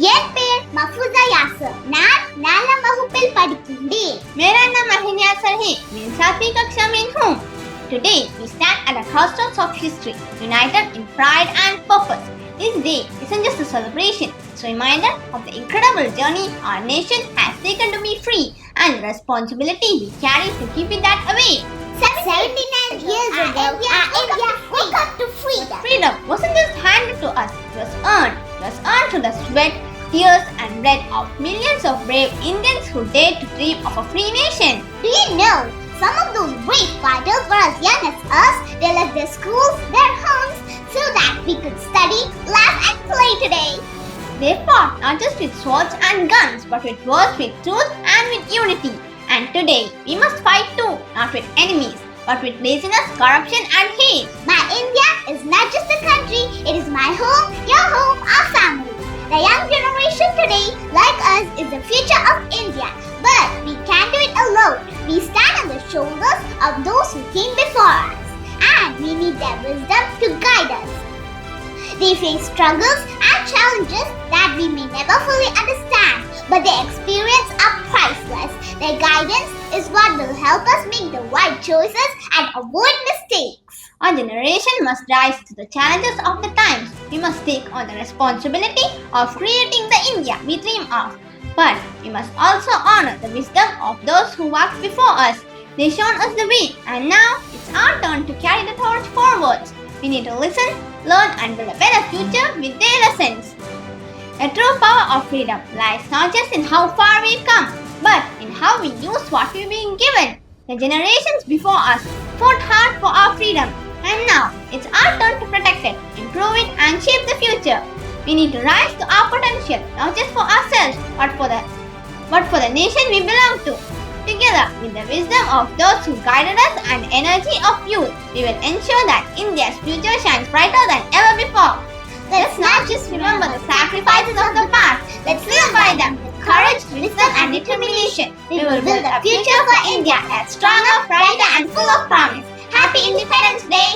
என் பேர் மஃபூசா யாசர். நான் 4ஆம் வகுப்பில் படிக்கின்றேன். मेरा नाम महिन यासर है. मैं 7वीं कक्षा में हूँ. Today we stand at the crossroads of history, united in pride and purpose. This day isn't just a celebration, it's a reminder of the incredible journey our nation has taken to be free and the responsibility we carry to keep it that way. 79 years ago, our India woke up to freedom. Freedom wasn't just handed to us, it was earned. It was earned through the sweat, tears and blood of millions of brave Indians who dared to dream of a free nation. Do you know, some of those brave fighters were as young as us. They left their schools, their homes, so that we could study, laugh and play today. They fought not just with swords and guns, but with words, with truth and with unity. And today, we must fight too, not with enemies, but with laziness, corruption and hate. My India is not just a country, it is my home, your home, our family. The young generation today, like us, is the future of India. But we can't do it alone. We stand on the shoulders of those who came before us. And we need their wisdom to guide us. They face struggles and challenges that we may never fully understand, but their experience are priceless. Their guidance is what will help us make the right choices and avoid mistakes. Our generation must rise to the challenges of the times. We must take on the responsibility of creating the India we dream of. But we must also honor the wisdom of those who walked before us. They've shown us the way, and now it's our turn to carry the torch forwards. We need to listen, learn and build a better future with their lessons. The true power of freedom lies not just in how far we've come, but in how we use what we've been given. The generations before us fought hard for our freedom, and now it's our turn to protect it, improve it and shape the future. We need to rise to our potential, not just for ourselves, but for the nation we belong to. Together, with the wisdom of those who guided us and the energy of youth, we will ensure that India's future shines brighter than ever before. Let's not just remember the sacrifices of the past, let's live by them with courage, wisdom and determination. We will build a future for India that's stronger, brighter and full of promise. Happy Independence Day!